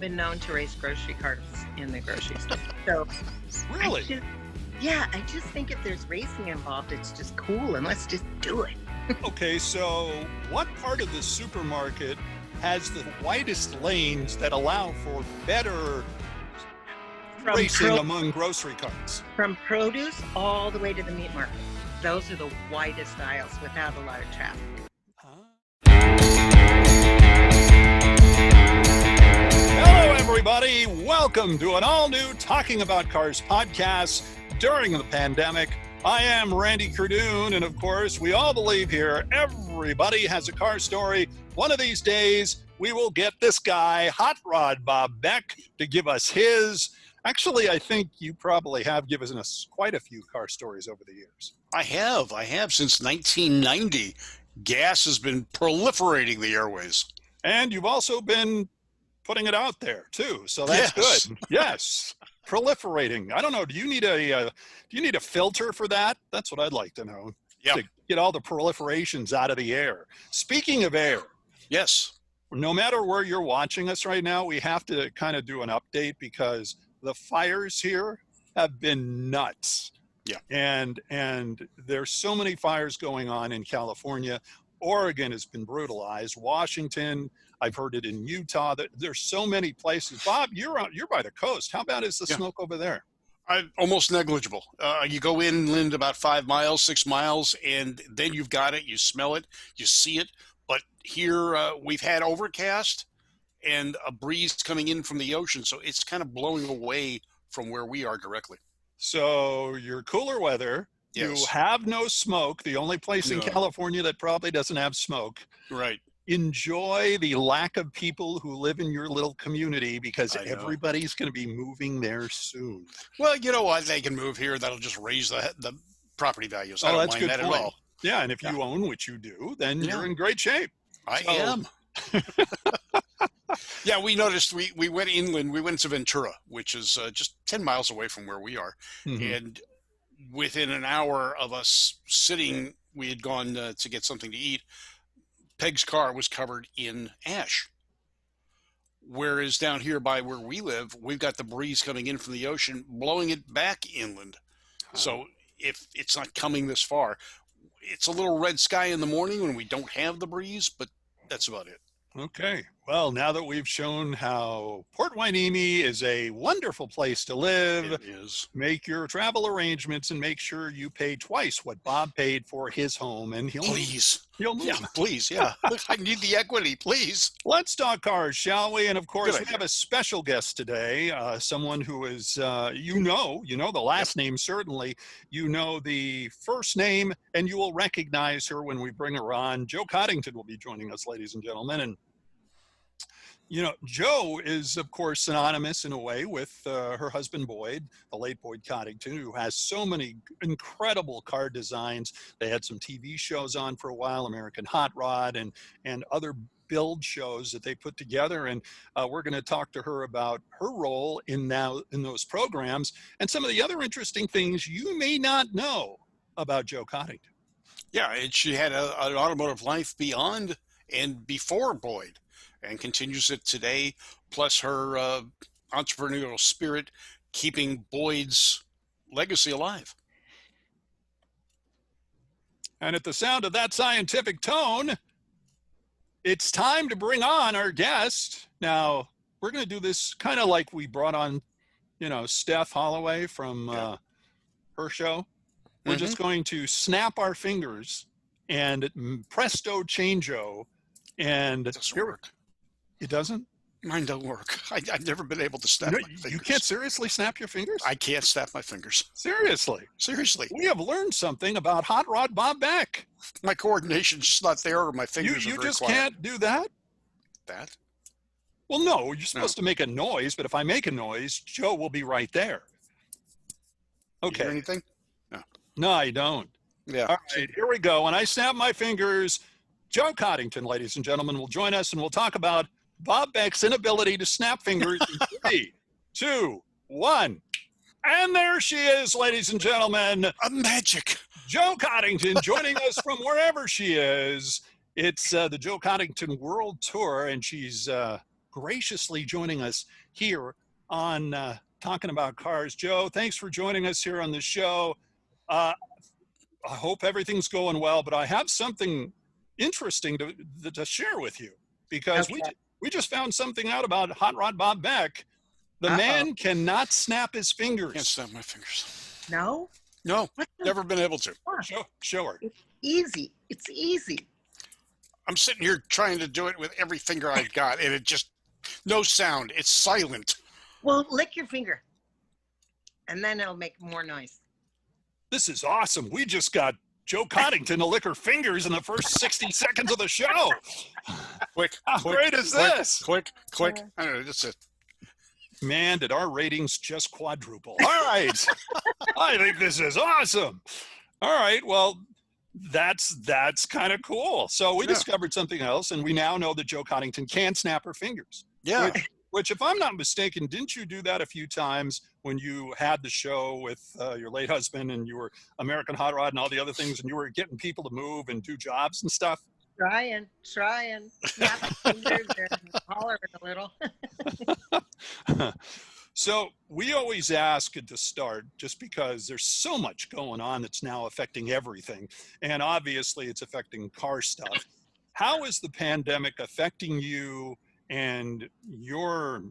been known to race grocery carts in the grocery store. So Really? I just think if there's racing involved, it's just cool, and let's just do it. Okay, so what part of the supermarket has the widest lanes that allow for better racing among grocery carts? From produce all the way to the meat market. Those are the widest aisles without a lot of traffic. Hello, everybody. Welcome to an all-new Talking About Cars podcast during the pandemic. I am Randy Cardoon, and of course, we all believe here everybody has a car story. One of these days, we will get this guy, Hot Rod Bob Beck, to give us his. Actually, I think you probably have given us quite a few car stories over the years. I have since 1990. Gas has been proliferating the airways. And you've also been putting it out there too, so that's good. Yes, proliferating. I don't know. Do you need a filter for that? That's what I'd like to know. Yeah. To get all the proliferations out of the air. Speaking of air. Yes. No matter where you're watching us right now, we have to kind of do an update because the fires here have been nuts. Yeah. And there's so many fires going on in California. Oregon has been brutalized. Washington, I've heard it in Utah. There's so many places. Bob, you're by the coast. How bad is the smoke over there? Almost negligible. You go inland about 5 miles, 6 miles, and then you've got it. You smell it. You see it. But here we've had overcast and a breeze coming in from the ocean, so it's kind of blowing away from where we are directly. So you're cooler weather. Yes. You have no smoke. The only place in California that probably doesn't have smoke. Right. Enjoy the lack of people who live in your little community because everybody's going to be moving there soon. Well, you know what? They can move here. That'll just raise the property values. I don't mind that at all. Yeah, and if you own what you do, then you're in great shape. I am. Yeah, we noticed we went inland. We went to Ventura, which is just 10 miles away from where we are. Mm-hmm. And within an hour of us sitting, we had gone to get something to eat. Peg's car was covered in ash. Whereas down here by where we live, we've got the breeze coming in from the ocean, blowing it back inland. So if it's not coming this far, it's a little red sky in the morning when we don't have the breeze, but that's about it. Okay. Well, now that we've shown how Port Hueneme is a wonderful place to live, it is. Make your travel arrangements and make sure you pay twice what Bob paid for his home, and he'll move. Yeah, please. Yeah. I need the equity, please. Let's talk cars, shall we? And of course, we have a special guest today, someone who is, you know the last name, certainly. You know the first name, and you will recognize her when we bring her on. Jo Coddington will be joining us, ladies and gentlemen. And Jo is, of course, synonymous in a way with her husband, Boyd, the late Boyd Coddington, who has so many incredible car designs. They had some TV shows on for a while, American Hot Rod and other build shows that they put together. And we're going to talk to her about her role in those programs and some of the other interesting things you may not know about Jo Coddington. Yeah, she had an automotive life beyond and before Boyd, and continues it today, plus her entrepreneurial spirit, keeping Boyd's legacy alive. And at the sound of that scientific tone, it's time to bring on our guest. Now, we're going to do this kind of like we brought on, Steph Holloway from her show. We're just going to snap our fingers and presto changeo. And it doesn't work. It doesn't? Mine don't work. I've never been able to snap my fingers. You can't seriously snap your fingers? I can't snap my fingers. Seriously? We have learned something about Hot Rod Bob Beck. My coordination's just not there, or my fingers are very just quiet. Can't do that? That? Well, no, you're supposed to make a noise, but if I make a noise, Jo will be right there. Okay. You hear anything? No, I don't. Yeah. All right, here we go. When I snap my fingers, Jo Coddington, ladies and gentlemen, will join us, and we'll talk about Bob Beck's inability to snap fingers in 3, 2, 1. And there she is, ladies and gentlemen. A magic. Jo Coddington joining us from wherever she is. It's the Jo Coddington World Tour, and she's graciously joining us here on Talking About Cars. Joe, thanks for joining us here on the show. I hope everything's going well, but I have something interesting to share with you, because Okay. we just found something out about Hot Rod Bob Beck. The man cannot snap his fingers. Can't snap my fingers. No? No, What the never been able to. fuck? Show her. It's easy. It's easy. I'm sitting here trying to do it with every finger I've got, and it just, no sound. It's silent. Well, lick your finger, and then it'll make more noise. This is awesome. We just got Joe Coddington to lick her fingers in the first 60 seconds of the show. Click. How click, great is click, this? Click. I don't know. That's it. Man, did our ratings just quadruple. All right. I think this is awesome. All right. Well, that's kind of cool. So we discovered something else, and we now know that Joe Coddington can snap her fingers. Yeah. Which, if I'm not mistaken, didn't you do that a few times when you had the show with your late husband, and you were American Hot Rod and all the other things, and you were getting people to move and do jobs and stuff? Trying, snap your fingers and holler a little. So we always ask at the start, just because there's so much going on that's now affecting everything, and obviously it's affecting car stuff. How is the pandemic affecting you and your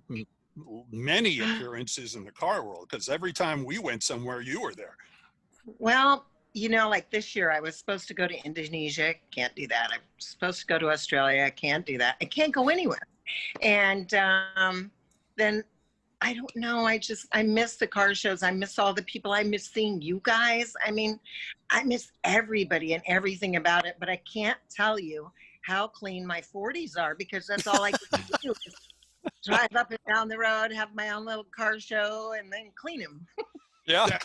many appearances in the car world? Because every time we went somewhere, you were there. Well, like this year, I was supposed to go to Indonesia. Can't do that. I'm supposed to go to Australia. Can't do that. I can't go anywhere. And then I don't know. I miss the car shows. I miss all the people. I miss seeing you guys. I mean, I miss everybody and everything about it, but I can't tell you how clean my 40s are, because that's all I can do is drive up and down the road, have my own little car show, and then clean them. Yeah.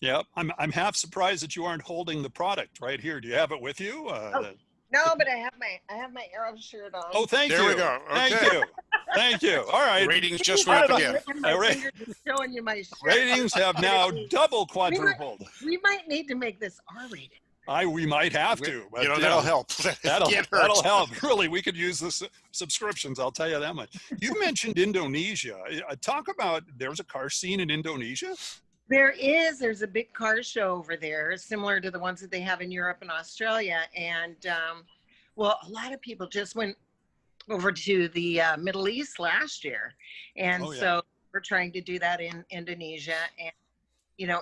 Yeah. I'm half surprised that you aren't holding the product right here. Do you have it with you? No, but I have my Arrow shirt on. Oh, thank you. There we go. Okay. Thank you. Thank you. All right. Ratings just went up again. Showing you my shirt. Ratings have now double quadrupled. We might need to make this R-rated. We might have to. But, That'll help. That'll Can't hurt. help. Really, we could use the subscriptions. I'll tell you that much. You mentioned Indonesia. Talk about, there's a car scene in Indonesia? There's a big car show over there, similar to the ones that they have in Europe and Australia. And well, a lot of people just went over to the Middle East last year. And so we're trying to do that in Indonesia. And,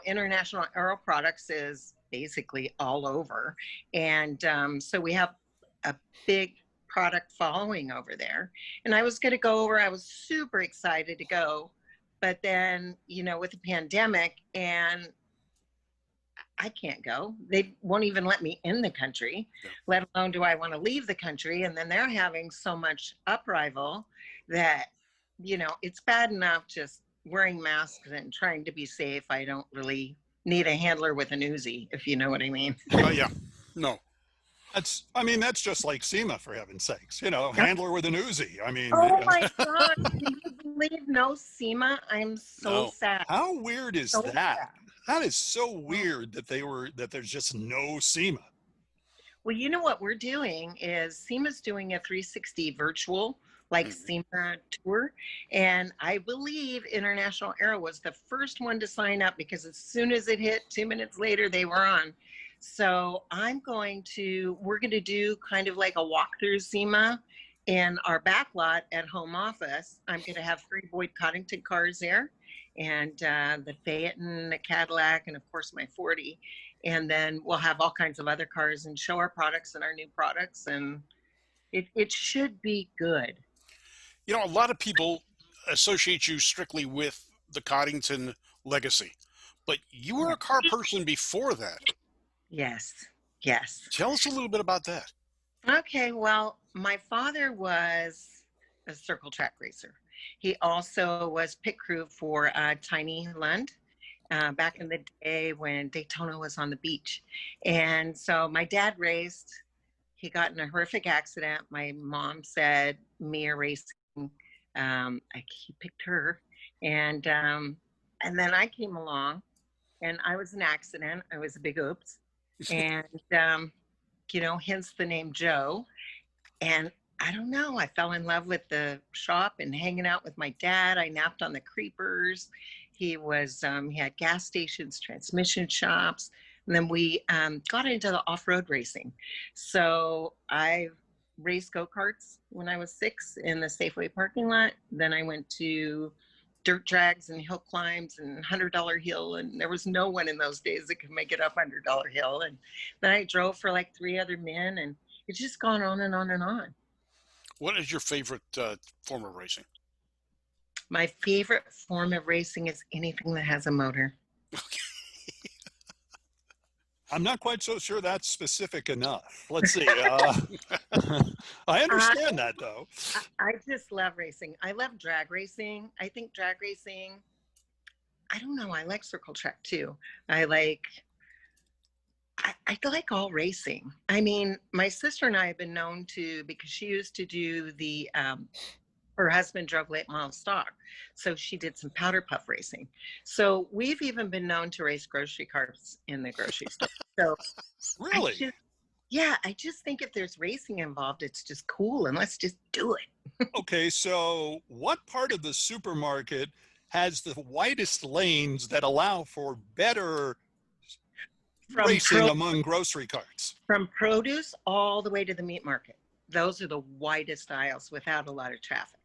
International Aero Products is basically all over. And so we have a big product following over there. And I was going to go over. I was super excited to go. But then, with the pandemic, and I can't go. They won't even let me in the country, let alone do I want to leave the country. And then they're having so much uprisal that, it's bad enough just wearing masks and trying to be safe. I don't really need a handler with an Uzi, if you know what I mean. Yeah. No. That's just like SEMA, for heaven's sakes. Handler with an Uzi. I mean. Oh my God. Can you believe no SEMA? I'm so sad. How weird is So that? sad. That is so weird that there's just no SEMA. Well, what we're doing is SEMA's doing a 360 virtual, SEMA tour. And I believe International Aero was the first one to sign up, because as soon as it hit, 2 minutes later, they were on. So we're going to do kind of like a walkthrough SEMA in our back lot at home office. I'm going to have 3 Boyd Coddington cars there, and the Phaeton, the Cadillac, and of course my 40. And then we'll have all kinds of other cars and show our products and our new products. And it should be good. A lot of people associate you strictly with the Coddington legacy, but you were a car person before that. Yes. Tell us a little bit about that. Okay, well, my father was a circle track racer. He also was pit crew for Tiny Lund back in the day when Daytona was on the beach. And so my dad raced. He got in a horrific accident. My mom said, Mia racing. He picked her. And then I came along, and I was an accident. I was a big oops. And, hence the name Joe. And I don't know. I fell in love with the shop and hanging out with my dad. I napped on the creepers. He had gas stations, transmission shops, and then we got into the off-road racing. So I raced go-karts when I was 6 in the Safeway parking lot. Then I went to dirt drags and hill climbs and $100 hill, and there was no one in those days that could make it up $100 hill. And then I drove for like 3 other men, and it's just gone on and on and on. What is your favorite form of racing? My favorite form of racing is anything that has a motor. I'm not quite so sure that's specific enough. Let's see. I understand that, though. I just love racing. I love drag racing. I think drag racing, I don't know, I like circle track too. I like all racing. I mean, my sister and I have been known to, because she used to do her husband drove late model stock. So she did some powder puff racing. So we've even been known to race grocery carts in the grocery store. So Really? I just think if there's racing involved, it's just cool, and let's just do it. Okay, so what part of the supermarket has the widest lanes that allow for better racing among grocery carts? From produce all the way to the meat market. Those are the widest aisles without a lot of traffic.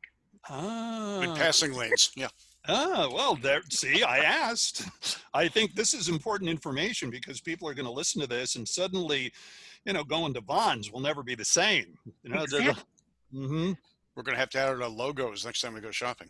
Good passing lanes, yeah. Well, there. See, I asked. I think this is important information because people are going to listen to this and suddenly, going to Vons will never be the same. Exactly. We're going to have add our logos next time we go shopping.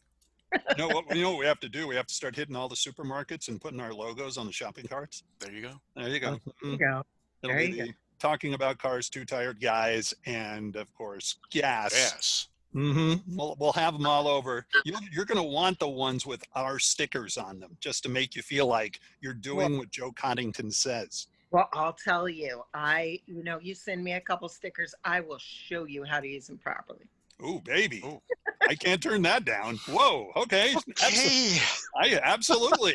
What we have to do? We have to start hitting all the supermarkets and putting our logos on the shopping carts. There you go. There you go. There you go. It'll be talking about cars, two tired guys, and of course, gas. Yes. We'll have them all over. You're going to want the ones with our stickers on them, just to make you feel like you're doing what Joe Coddington says. Well, I'll tell you, you send me a couple stickers, I will show you how to use them properly. Ooh, baby. Ooh. I can't turn that down. Whoa. Okay. Absolutely.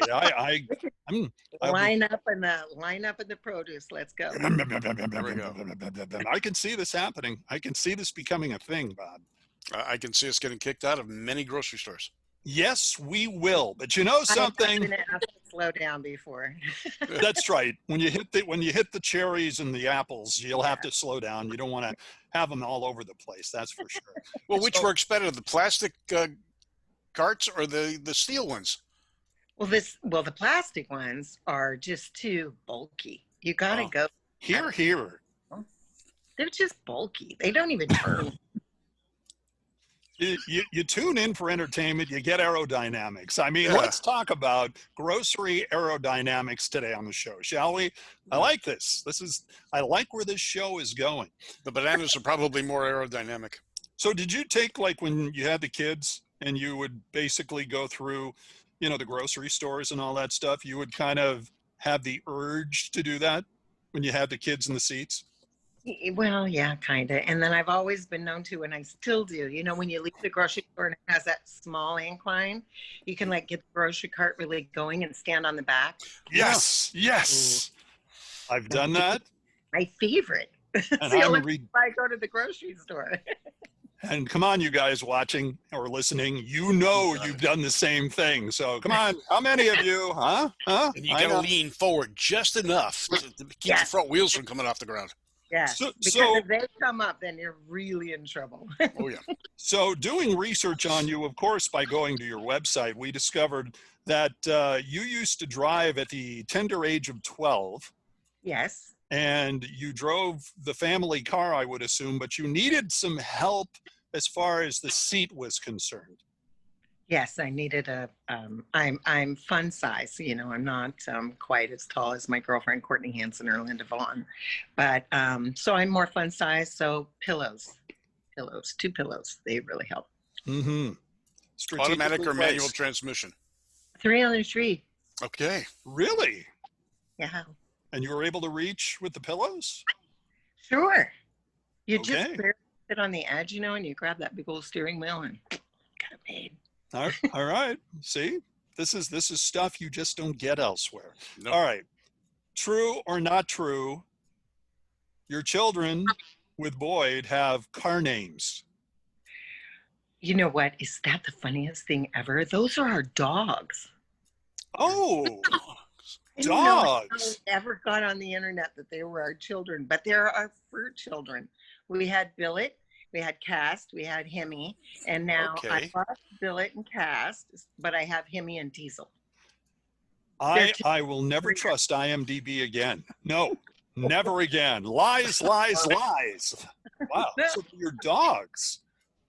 Line up in the produce. Let's go. There we go. I can see this happening. I can see this becoming a thing, Bob. I can see us getting kicked out of many grocery stores. Yes, we will. But you know something? I'm going to have to slow down before. That's right. When you hit the cherries and the apples, you'll have to slow down. You don't want to have them all over the place. That's for sure. Well, which works better, the plastic carts or the steel ones? Well, the plastic ones are just too bulky. You got to go. Here. They're just bulky. They don't even turn. You tune in for entertainment, you get aerodynamics. I mean, Let's talk about grocery aerodynamics today on the show, shall we? I like this. I like where this show is going. The bananas are probably more aerodynamic. So did you take, like, when you had the kids and you would basically go through, the grocery stores and all that stuff, you would kind of have the urge to do that when you had the kids in the seats? Well, yeah, kind of. And then I've always been known to, and I still do, when you leave the grocery store and it has that small incline, you can get the grocery cart really going and stand on the back. Yes. Ooh. I've done that. My favorite. And the only time I go to the grocery store. And come on, you guys watching or listening, you've done the same thing. So come on, how many of you, huh? And you got to lean forward just enough to keep the front wheels from coming off the ground. Yeah, because if they come up, then you're really in trouble. Oh, yeah. So doing research on you, of course, by going to your website, we discovered that you used to drive at the tender age of 12. Yes. And you drove the family car, I would assume, but you needed some help as far as the seat was concerned. Yes, I needed I'm fun size, I'm not quite as tall as my girlfriend, Courtney Hansen or Linda Vaughn, but so I'm more fun size. So two pillows, they really help. Automatic or manual transmission? 3 on the 3. Okay. Really? Yeah. And you were able to reach with the pillows? Sure. You just sit on the edge, and you grab that big old steering wheel and got it made. All right. See, this is stuff you just don't get elsewhere. Nope. All right. True or not true, your children with Boyd have car names. You know what? Is that the funniest thing ever? Those are our dogs. Oh, I don't know how dogs. it ever got on the internet that they were our children, but they're our fur children. We had Billet, we had Cast, we had Hemi, and now I Okay. lost Billet and Cast, but I have Hemi and Diesel. I will never trust IMDb again. No, never again. Lies, lies, lies. Wow. So your dogs.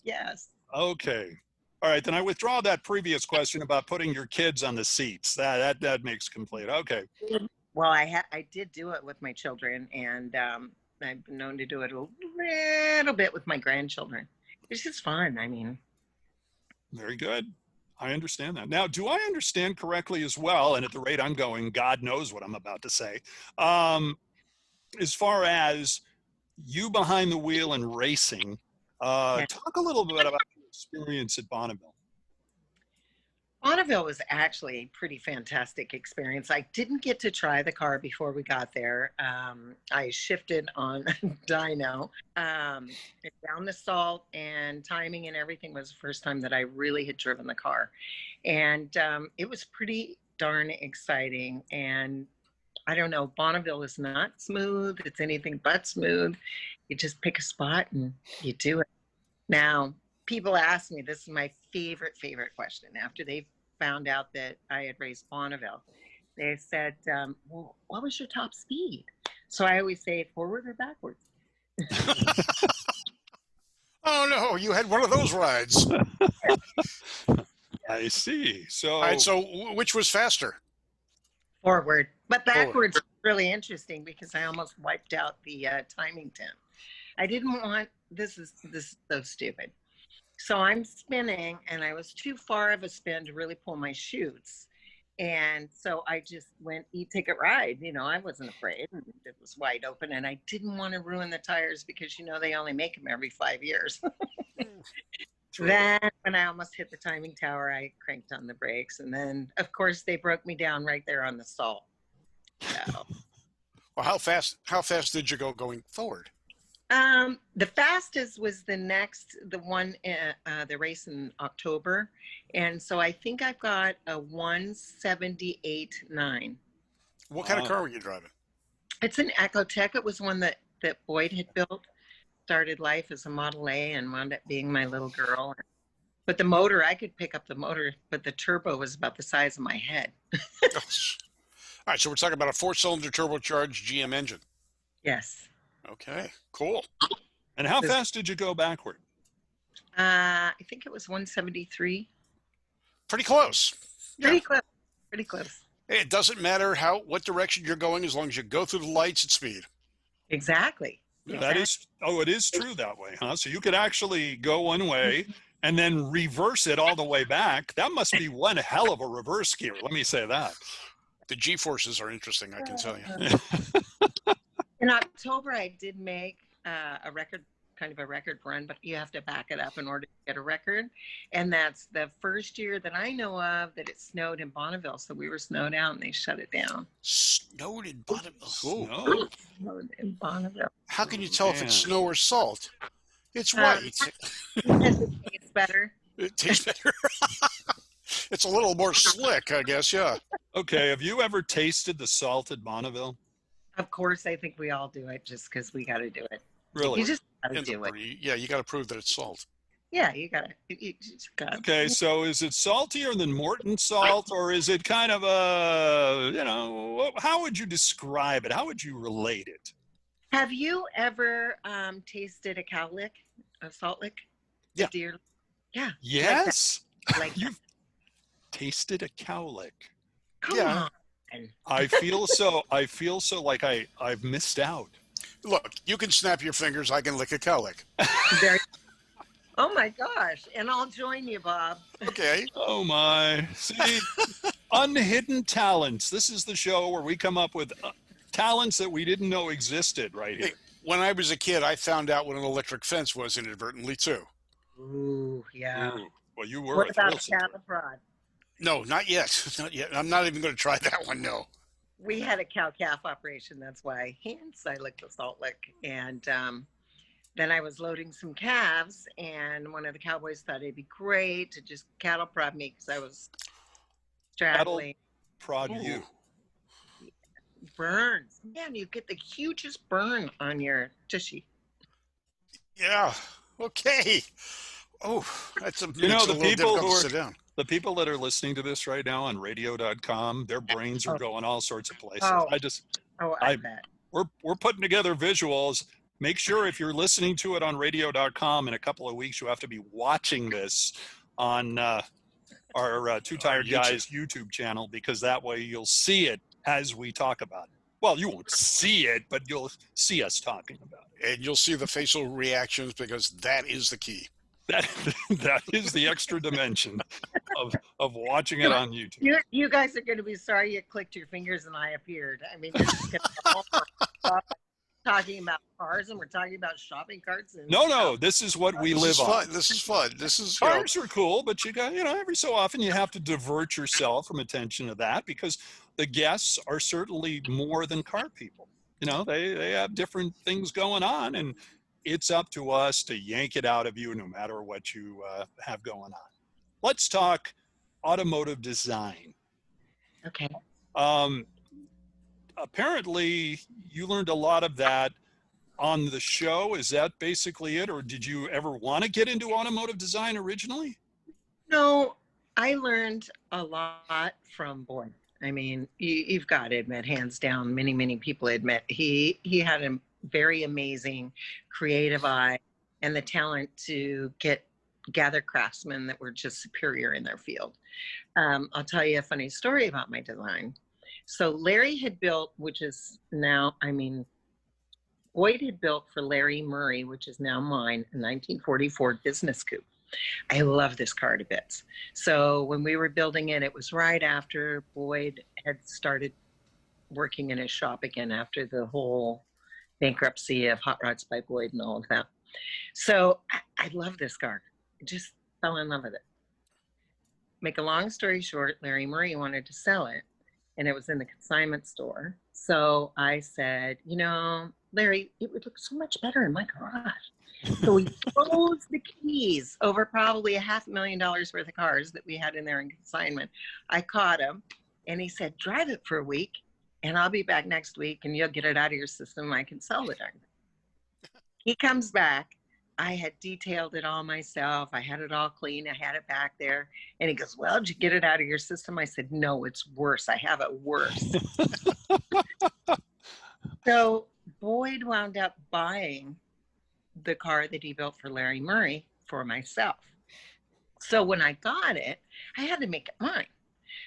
Yes. Okay. All right. Then I withdraw that previous question about putting your kids on the seats. That makes complete. Okay. Well, I did do it with my children, and I've been known to do it a little bit with my grandchildren. It's just fun. I mean, very good. I understand that. Now, do I understand correctly as well? And at the rate I'm going, God knows what I'm about to say. As far as you behind the wheel and racing, talk a little bit about your experience at Bonneville. Bonneville was actually a pretty fantastic experience. I didn't get to try the car before we got there. I shifted on dyno. Down the salt and timing and everything was the first time that I really had driven the car. And it was pretty darn exciting. And I don't know, Bonneville is not smooth. It's anything but smooth. You just pick a spot and you do it. Now, people ask me, this is my favorite question, after they found out that I had raced Bonneville. They said, well, what was your top speed? So I always say forward or backwards. Oh, no, you had one of those rides. I see. So, All right, so which was faster? Forward. But backwards is really interesting because I almost wiped out the timing tent. I didn't want, this is so stupid. So I'm spinning, and I was too far of a spin to really pull my chutes. And so I just went e-ticket ride. You know, I wasn't afraid. It was wide open, and I didn't want to ruin the tires because, you know, they only make them every 5 years. Then when I almost hit the timing tower, I cranked on the brakes. And then, of course, they broke me down right there on the salt. So. Well, how fast did you go going forward? The fastest was the race in October. And so I think I've got a 178.9. What kind of car were you driving? It's an Ecotec. It was one that Boyd had built. Started life as a Model A and wound up being my little girl. But the motor, I could pick up the motor, but the turbo was about the size of my head. All right, so we're talking about a 4-cylinder turbocharged GM engine. Yes. Okay, cool. And how fast did you go backward? I think it was 173. Pretty close. Pretty close. It doesn't matter what direction you're going as long as you go through the lights at speed. Exactly. That is, it is true that way, huh? So you could actually go one way and then reverse it all the way back. That must be one hell of a reverse gear. Let me say that. The G-forces are interesting, I can tell you. In October, I did make a record run, but you have to back it up in order to get a record. And that's the first year that I know of that it snowed in Bonneville. So we were snowed out and they shut it down. Snowed in Bonneville? Snowed in Bonneville. How can you tell if it's snow or salt? It's white. It tastes better. It tastes better. It's a little more slick, I guess, yeah. Okay, have you ever tasted the salt at Bonneville? Of course, I think we all do it just because we got to do it. Really? You just got to do it. Yeah, you got to prove that it's salt. Yeah, you got to. Okay, so is it saltier than Morton salt, or is it kind of a, how would you describe it? How would you relate it? Have you ever tasted a cow lick, a salt lick? Yeah. Deer? Yeah. Yes. Like You've tasted a cow lick. Come on. I feel so like I've missed out. Look, you can snap your fingers. I can lick a cowlick. Oh my gosh. And I'll join you, Bob. Okay. Oh my. See, unhidden talents. This is the show where we come up with talents that we didn't know existed right here. Hey, when I was a kid, I found out what an electric fence was inadvertently too. Ooh, yeah. Ooh. Well, you were. What about cattle prod? No, not yet. Not yet. I'm not even going to try that one. No. We had a cow-calf operation. That's why hence I licked the salt lick. And then I was loading some calves, and one of the cowboys thought it'd be great to just cattle prod me because I was That'll straddling. prod Ooh. you. Burns. Man, you get the hugest burn on your tushy. Yeah. Okay. Oh, that's You know, makes it a the little people difficult who to are sit down. the people that are listening to this right now on radio.com, their brains are Oh, going all sorts of places. oh, I I bet. we're putting together visuals. Make sure if you're listening to it on radio.com in a couple of weeks, you have to be watching this on our Two Our Tired YouTube. Guys YouTube channel, because that way you'll see it as we talk about it. Well, you won't see it, but you'll see us talking about it. And you'll see the facial reactions, because that is the key. That is the extra dimension of watching it on YouTube. You guys are going to be sorry you clicked your fingers and I appeared. I mean, you're just going to talking about cars, and we're talking about shopping carts. And No, this is what we live on. This is fun. This is Cars are cool, but you got, every so often you have to divert yourself from attention to that, because the guests are certainly more than car people. They have different things going on, and it's up to us to yank it out of you no matter what you have going on. Let's talk automotive design. Okay. Apparently, you learned a lot of that on the show. Is that basically it, or did you ever want to get into automotive design originally? No, I learned a lot from Boyd. I mean, you've got to admit, hands down, many people admit he had a very amazing creative eye and the talent to gather craftsmen that were just superior in their field. I'll tell you a funny story about my design. So Larry had built, which is now, Boyd had built for Larry Murray, which is now mine, a 1944 business coupe. I love this car to bits. So when we were building it, it was right after Boyd had started working in his shop again after the whole bankruptcy of Hot Rods by Boyd and all of that. So I love this car. I just fell in love with it. Make a long story short, Larry Murray wanted to sell it, and it was in the consignment store. So I said, Larry, it would look so much better in my garage. So we froze the keys over probably $500,000 worth of cars that we had in there in consignment. I caught him, and he said, drive it for a week, and I'll be back next week, and you'll get it out of your system. I can sell the darn thing. He comes back. I had detailed it all myself. I had it all clean. I had it back there. And he goes, well, did you get it out of your system? I said, no, it's worse. I have it worse. So Boyd wound up buying the car that he built for Larry Murray for myself. So when I got it, I had to make it mine.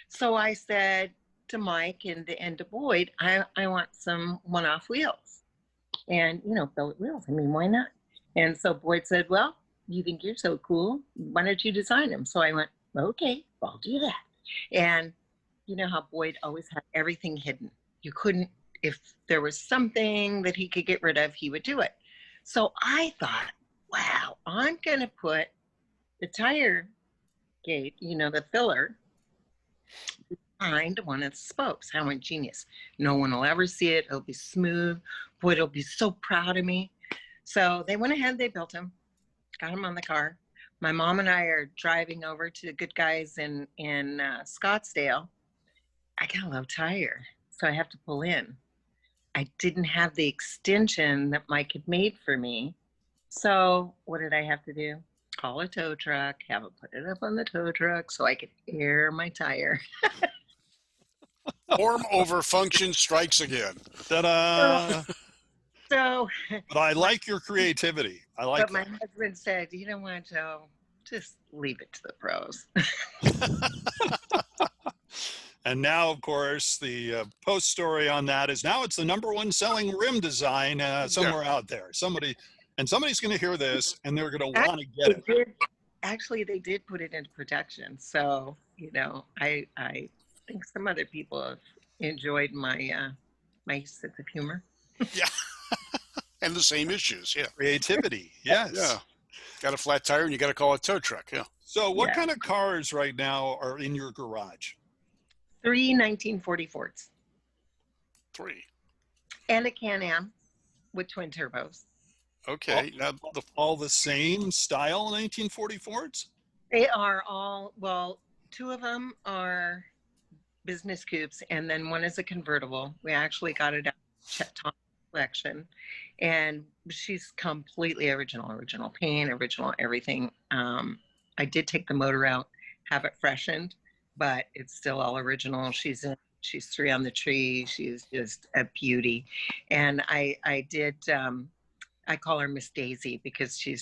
So I said to Mike and to Boyd, I want some one-off wheels. And, billet wheels. Why not? And so Boyd said, well, you think you're so cool. Why don't you design them? So I went, okay, I'll do that. And you know how Boyd always had everything hidden. You couldn't, if there was something that he could get rid of, he would do it. So I thought, wow, I'm going to put the tire gate, the filler, behind one of the spokes. How ingenious. No one will ever see it. It'll be smooth. Boyd will be so proud of me. So they went ahead, they built him, got him on the car. My mom and I are driving over to the Good Guys in Scottsdale. I got a low tire, so I have to pull in. I didn't have the extension that Mike had made for me. So what did I have to do? Call a tow truck, have him put it up on the tow truck so I could air my tire. Form over function strikes again. Ta-da! So, but I like your creativity. I like but my husband said, you know what, Joe, just leave it to the pros. And now, of course, the post story on that is now it's the #1 selling rim design somewhere out there. Somebody's going to hear this and they're going to want to get it. Actually, they did put it into production. So, I think some other people have enjoyed my my sense of humor. Yeah. And the same issues, yeah. Creativity, yes. Yeah. Got a flat tire and you got to call a tow truck, yeah. So what kind of cars right now are in your garage? 3 1940 Fords. 3. And a Can-Am with twin turbos. Okay. Now, All the same style 1940 Fords? They are all, well, two of them are business coupes, and then one is a convertible. We actually got it out of Chet Thomas collection, and she's completely original paint, original everything. I did take the motor out, have it freshened, but it's still all original. She's three on the tree. She's just a beauty, and I did. I call her Miss Daisy because she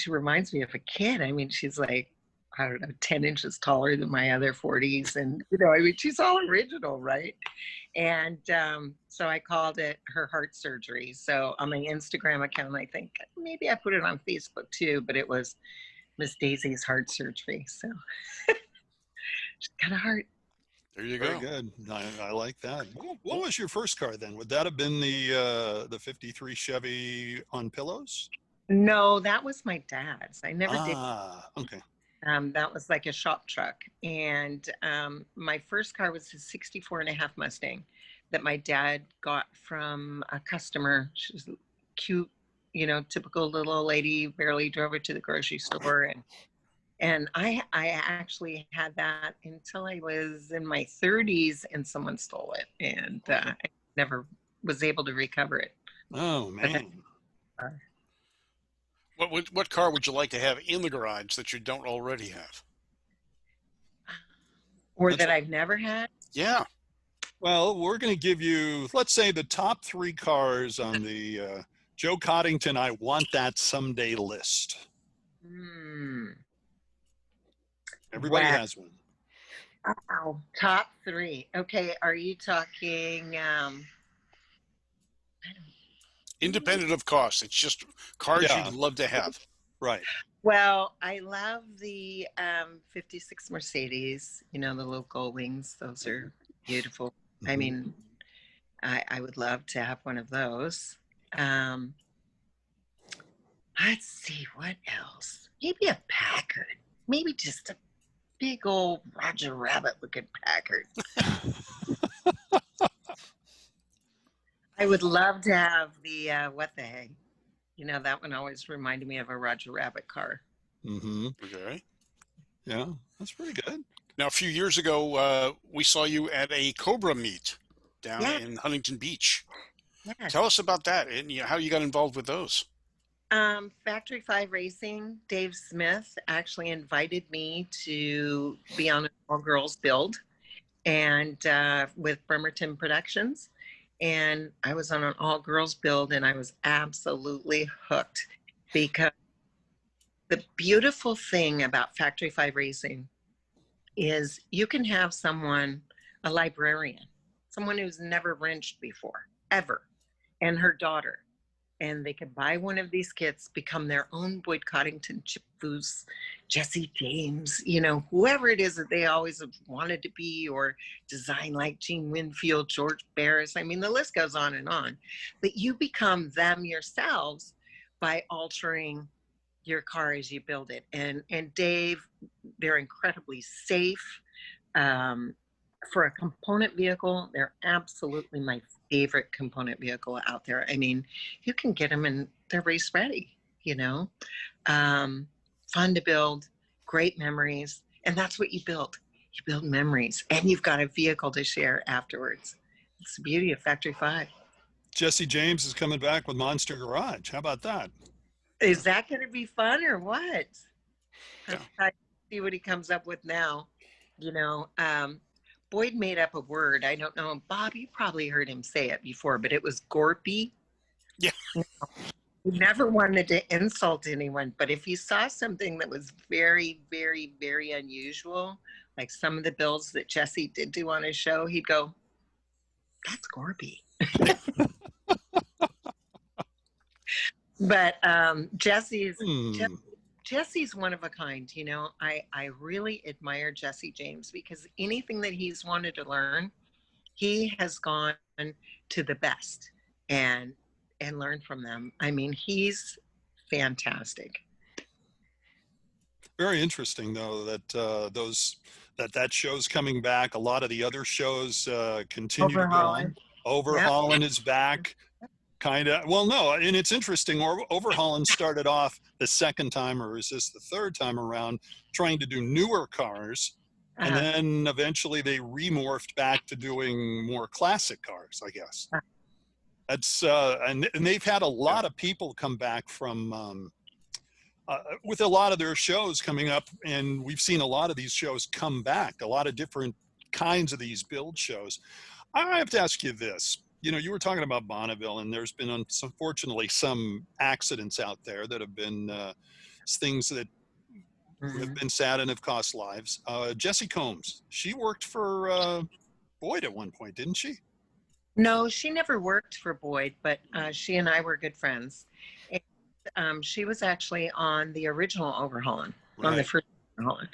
reminds me of a kid. I mean, she's like, I don't know, 10 inches taller than my other 40s. And, I mean, she's all original, right? And so I called it her heart surgery. So on my Instagram account, I think maybe I put it on Facebook too, but it was Miss Daisy's heart surgery. So she's got a heart. there you Very go. good. I like that. What was your first car then? Would that have been the 53 Chevy on pillows? No, that was my dad's. I never did. Okay. That was like a shop truck. And my first car was a 64 and a half Mustang that my dad got from a customer. She was cute, typical little old lady, barely drove her to the grocery store. And I actually had that until I was in my 30s and someone stole it. And I never was able to recover it. Oh, man. What car would you like to have in the garage that you don't already have? Or that I've never had? Yeah. Well, we're going to give you, let's say, the top 3 cars on the Joe Coddington I Want That Someday list. Everybody has one. Wow. Top 3. Okay. Are you talking Independent of cost. It's just cars you'd love to have. Right. Well, I love the 56 Mercedes, the little gold wings. Those are beautiful. I mean, I would love to have one of those. Let's see, what else? Maybe a Packard. Maybe just a big old Roger Rabbit looking Packard. I would love to have the what the heck? That one always reminded me of a Roger Rabbit car. Okay. Yeah, that's pretty good. Now, a few years ago, we saw you at a Cobra meet down in Huntington Beach. Yeah. Tell us about that and how you got involved with those. Factory 5 Racing, Dave Smith actually invited me to be on an all-girls build and with Bremerton Productions. And I was on an all-girls build, and I was absolutely hooked because the beautiful thing about Factory 5 Racing is you can have someone, a librarian, someone who's never wrenched before, ever, and her daughter, and they could buy one of these kits, become their own Boyd Coddington, Chip Foose, Jesse James, whoever it is that they always have wanted to be, or design like Gene Winfield, George Barris. I mean, the list goes on and on. But you become them yourselves by altering your car as you build it. And Dave, they're incredibly safe. For a component vehicle, they're absolutely my favorite component vehicle out there. I mean, you can get them and they're race ready, fun to build, great memories. And that's what you build. You build memories, and you've got a vehicle to share afterwards. It's the beauty of Factory 5. Jesse James is coming back with Monster Garage. How about that? Is that going to be fun or what? Yeah. I see what he comes up with now. Boyd made up a word. I don't know. Bob, you probably heard him say it before, but it was gorpy. Yeah. He never wanted to insult anyone, but if he saw something that was very, very, very unusual, like some of the builds that Jesse did do on his show, he'd go, "That's gorpy." But Jesse's one of a kind. I really admire Jesse James because anything that he's wanted to learn, he has gone to the best and learned from them. I mean, he's fantastic. Very interesting, though, that that show's coming back. A lot of the other shows continue to go on. Overhauling is back. Kind of. Well, no, and it's interesting. Overhauling started off the second time, or is this the third time around, trying to do newer cars. And Uh-huh. then eventually they remorphed back to doing more classic cars, I guess. That's and they've had a lot of people come back from with a lot of their shows coming up, and we've seen a lot of these shows come back, a lot of different kinds of these build shows. I have to ask you this. You know, you were talking about Bonneville, and there's been, unfortunately, some accidents out there that have been things that have been sad and have cost lives. Jessie Combs, she worked for Boyd at one point, didn't she? No, she never worked for Boyd, but she and I were good friends. And, she was actually on the original Overhauling, on the Right. first Overhauling.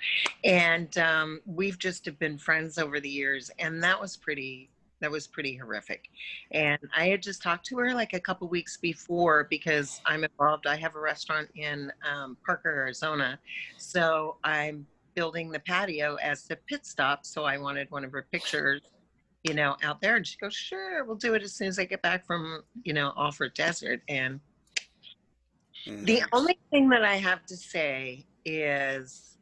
And we've just have been friends over the years, and that was pretty horrific. And I had just talked to her like a couple weeks before, because I'm involved. I have a restaurant in Parker, Arizona. So I'm building the patio as the pit stop. So I wanted one of her pictures, you know, out there. And she goes, sure, we'll do it as soon as I get back from, you know, Alfred Desert. And the only thing that I have to say is,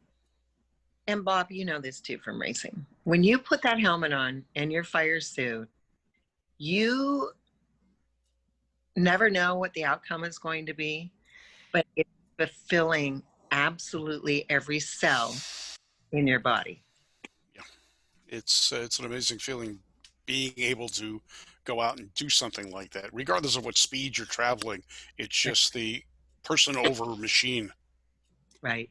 and Bob, you know this too from racing, when you put that helmet on and your fire suit, you never know what the outcome is going to be, but it's fulfilling absolutely every cell in your body. Yeah, it's an amazing feeling being able to go out and do something like that, regardless of what speed you're traveling. It's just the person over machine. Right.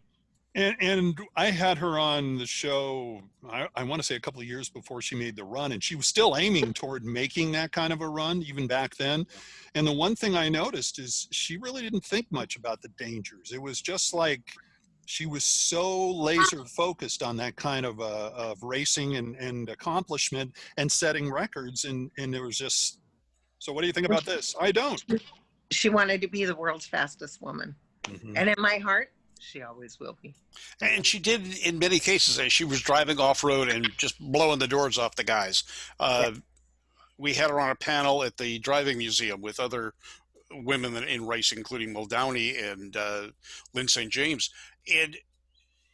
And I had her on the show, I want to say a couple of years before she made the run, and she was still aiming toward making that kind of a run even back then. And the one thing I noticed is she really didn't think much about the dangers. It was just like she was so laser focused on that kind of racing and accomplishment and setting records. And there was just, so what do you think about this? I don't. She wanted to be the world's fastest woman. Mm-hmm. And in my heart, she always will be. And she did in many cases. She was driving off-road and just blowing the doors off the guys. We had her on a panel at the driving museum with other women in racing, including Muldowney and Lynn St. James. And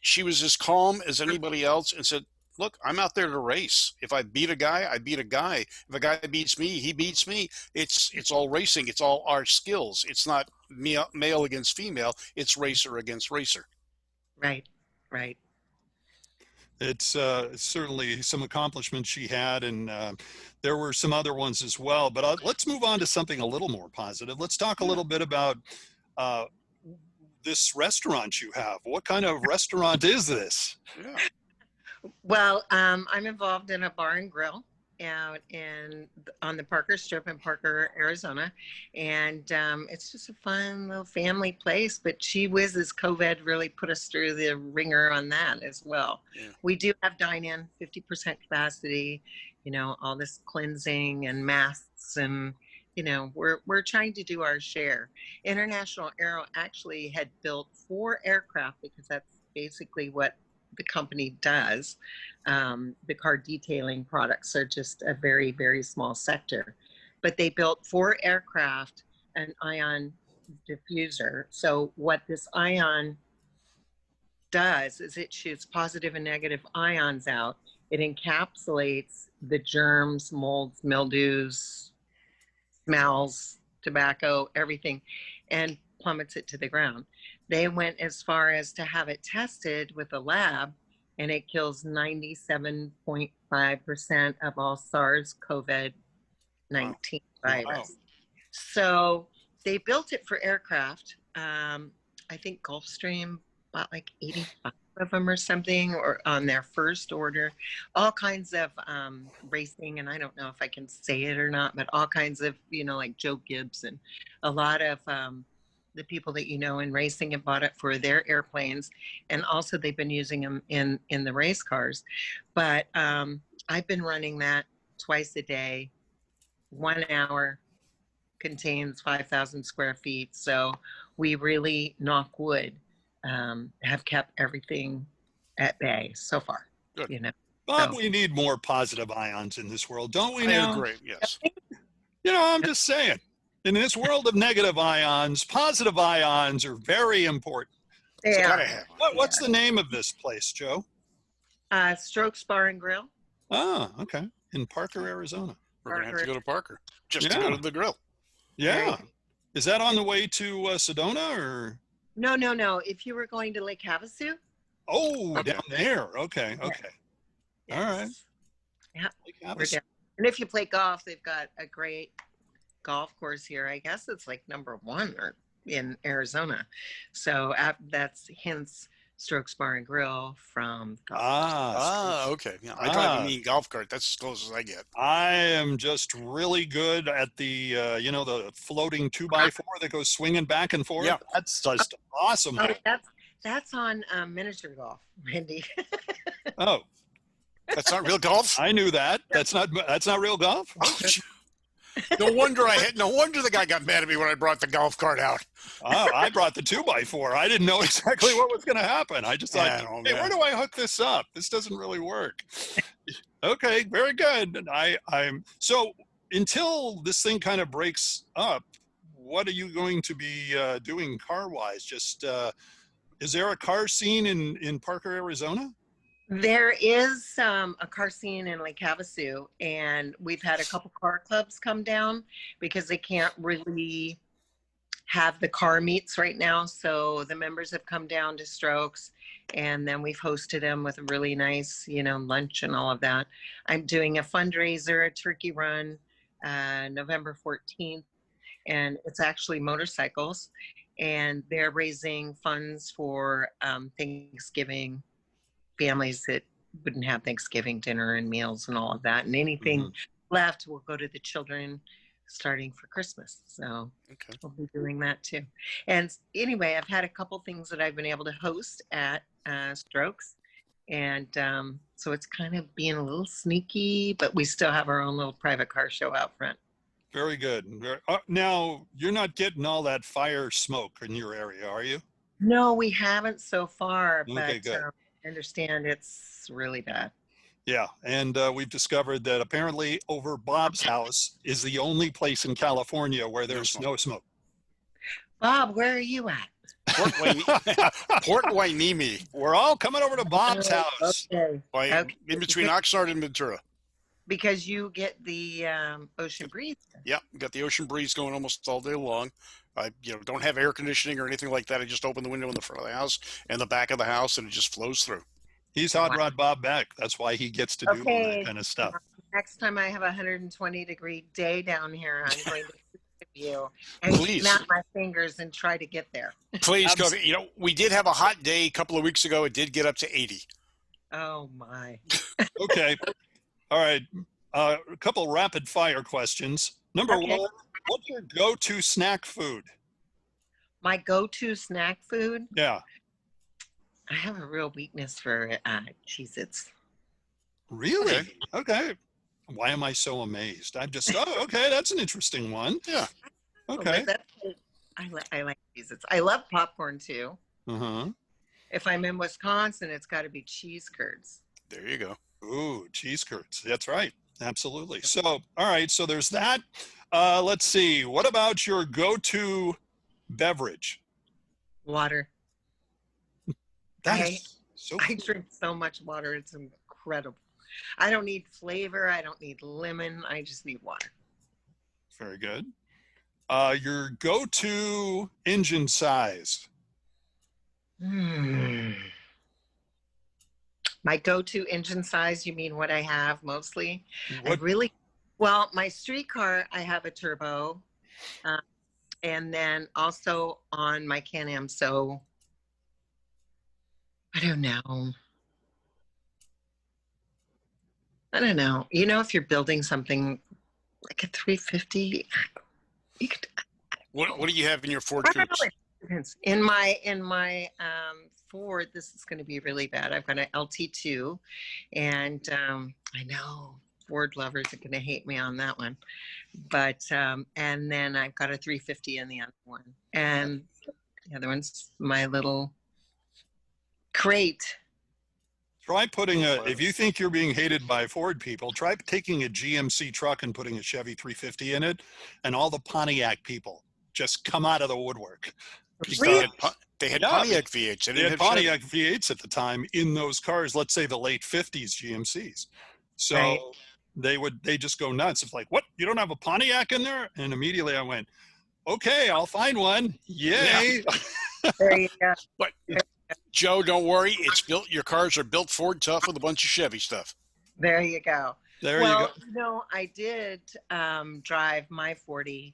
she was as calm as anybody else and said, look, I'm out there to race. If I beat a guy, I beat a guy. If a guy beats me, he beats me. It's all racing. It's all our skills. It's not male against female. It's racer against racer. Right, right. It's certainly some accomplishments she had, and there were some other ones as well. But let's move on to something a little more positive. Let's talk a little bit about this restaurant you have. What kind of restaurant is this? Yeah. Well, I'm involved in a bar and grill out on the Parker Strip in Parker, Arizona, and it's just a fun little family place. But gee whizzes, COVID really put us through the ringer on that as well. Yeah. We do have dine-in, 50% capacity. You know, all this cleansing and masks, and you know, we're trying to do our share. International Aero actually had built 4 aircraft, because that's basically what the company does. The car detailing products are just a very, very small sector. But they built 4 aircraft, an ion diffuser. So what this ion does is it shoots positive and negative ions out. It encapsulates the germs, molds, mildews, smells, tobacco, everything, and plummets it to the ground. They went as far as to have it tested with a lab, and it kills 97.5% of all SARS-CoV-19 virus. Wow. So they built it for aircraft. I think Gulfstream bought like 85 of them or something, or on their first order. All kinds of racing, and I don't know if I can say it or not, but all kinds of, you know, like Joe Gibbs and a lot of the people that you know in racing have bought it for their airplanes, and also they've been using them in the race cars. But I've been running that twice a day, 1 hour, contains 5,000 square feet. So we really, knock wood, have kept everything at bay so far. Good. You know, Bob, so. we need more positive ions in this world, don't we I now? agree. Yes. You know, I'm just saying. In this world of negative ions, positive ions are very important. They Gotta are. have one. What's the name of this place, Joe? Strokes Bar and Grill. Ah, okay. In Parker, Arizona. We're going to have to Parker. go to Parker just to Yeah. go to the grill. Yeah. Is that on the way to Sedona or? No, no, no. If you were going to Lake Havasu. Oh, Okay. down there. Okay. Yeah. Okay. Yes. All right. Yeah. Lake We're Havasu. down. And if you play golf, they've got a great golf course here. I guess it's like #1 or in Arizona. So that's hence Strokes Bar and Grill from golf. Ah, Okay. Yeah, I drive a mean golf cart. That's as close as I get. I am just really good at the, the floating 2x4 that goes swinging back and forth. Yeah. That's just awesome. Oh, that's on miniature golf, Randy. Oh, That's not real golf. I knew that. That's not real golf. Ouch. No wonder the guy got mad at me when I brought the golf cart out. Oh, I brought the 2x4. I didn't know exactly what was going to happen. I just thought, Yeah, oh, hey, man. where do I hook this up? This doesn't really work. Okay, very good. And I'm so until this thing kind of breaks up, what are you going to be doing car-wise? Just is there a car scene in Parker, Arizona? There is a car scene in Lake Havasu, and we've had a couple car clubs come down because they can't really have the car meets right now. So the members have come down to Strokes, and then we've hosted them with a really nice, lunch and all of that. I'm doing a fundraiser, a turkey run, November 14th, and it's actually motorcycles, and they're raising funds for Thanksgiving, families that wouldn't have Thanksgiving dinner and meals and all of that. And anything left will go to the children starting for Christmas. So we'll be doing that too. And anyway, I've had a couple things that I've been able to host at Strokes. And so it's kind of being a little sneaky, but we still have our own little private car show out front. Very good. Now, you're not getting all that fire smoke in your area, are you? No, we haven't so far, Okay, but good. I understand it's really bad. Yeah, and we've discovered that apparently over Bob's house is the only place in California where there's no smoke. Bob, where are you at? Port Hueneme. We're all coming over to Bob's house. Okay. In between Oxnard and Ventura. Because you get the ocean breeze. Yeah, got the ocean breeze going almost all day long. I don't have air conditioning or anything like that. I just open the window in the front of the house and the back of the house, and it just flows through. He's Hot Rod Bob Beck. That's why he gets to do all that kind of stuff. Next time I have a 120-degree day down here, I'm going to visit you and Please. snap my fingers and try to get there. Please come. We did have a hot day a couple of weeks ago. It did get up to 80. Oh my. Okay. All right. A couple rapid fire questions. Number one, what's your go-to snack food? My go-to snack food? Yeah. I have a real weakness for Cheez-Its. Really? Okay. Why am I so amazed? I'm just, okay, that's an interesting one. Yeah. Okay. I like Cheez-Its. I love popcorn too. Uh-huh. If I'm in Wisconsin, it's got to be cheese curds. There you go. Ooh, cheese curds. That's right. Absolutely. So, all right. So there's that. Let's see. What about your go-to beverage? Water. I drink so much water. It's incredible. I don't need flavor. I don't need lemon. I just need water. Very good. Your go-to engine size? My go-to engine size, you mean what I have mostly? What? My street car, I have a turbo. And then also on my Can-Am, so I don't know. If you're building something like a 350, you could. What do you have in your Ford Coops? In my Ford, this is going to be really bad. I've got an LT2, and I know Ford lovers are going to hate me on that one, but and then I've got a 350 in the other one, and the other one's my little crate. Try putting if you think you're being hated by Ford people, try taking a GMC truck and putting a Chevy 350 in it, and all the Pontiac people just come out of the woodwork. Really? They had Yeah, Pontiac V8s. They had Pontiac V8s at the time in those cars, let's say the late 50s GMCs. So Right. they just go nuts. It's like, what? You don't have a Pontiac in there? And immediately I went, okay, I'll find one. Yay. Yeah. There you go. But Joe, don't worry. It's built. Your cars are built Ford tough with a bunch of Chevy stuff. There you go. There Well, you go. you know, I did drive my 40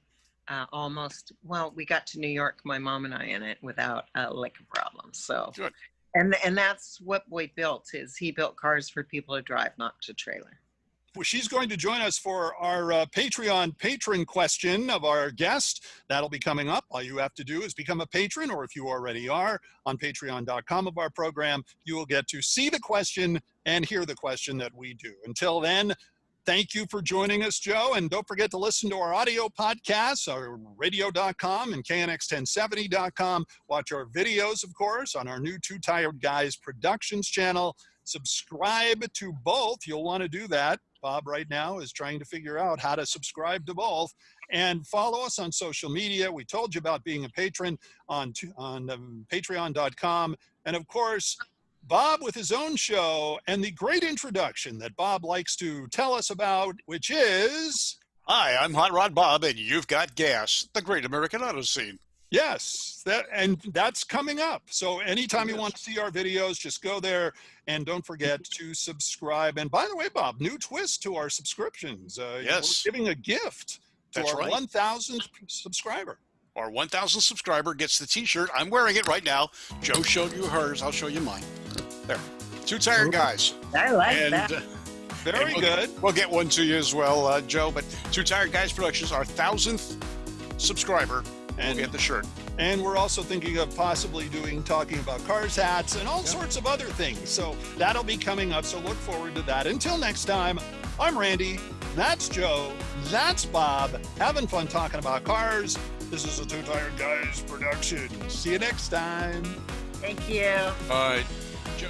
almost. Well, we got to New York, my mom and I, in it without a lick of problems. So, Good. and that's what Boyd built. Is he built cars for people to drive, not to trailer. Well, she's going to join us for our Patreon patron question of our guest. That'll be coming up. All you have to do is become a patron, or if you already are, on patreon.com of our program, you will get to see the question and hear the question that we do. Until then, thank you for joining us, Joe. And don't forget to listen to our audio podcasts, our radio.com and knx1070.com. Watch our videos, of course, on our new Two Tired Guys Productions channel. Subscribe to both. You'll want to do that. Bob right now is trying to figure out how to subscribe to both. And follow us on social media. We told you about being a patron on patreon.com. And of course, Bob with his own show and the great introduction that Bob likes to tell us about, which is... Hi, I'm Hot Rod Bob, and you've got gas, the great American auto scene. Yes, that's coming up. So anytime you want to see our videos, just go there, and don't forget to subscribe. And by the way, Bob, new twist to our subscriptions. Yes. We're giving a gift to That's our right. 1,000th subscriber. Our 1,000th subscriber gets the T-shirt. I'm wearing it right now. Joe showed you hers. I'll show you mine. There. Two Tired Guys. I like And that. Very good. We'll get one to you as well, Joe. But Two Tired Guys Productions, our 1,000th subscriber, and we'll get the shirt. And we're also thinking of possibly talking about cars, hats, and all sorts of other things. So that'll be coming up. So look forward to that. Until next time, I'm Randy. That's Joe. That's Bob. Having fun talking about cars. This is a Two Tired Guys production. See you next time. Thank you. All right. Joe.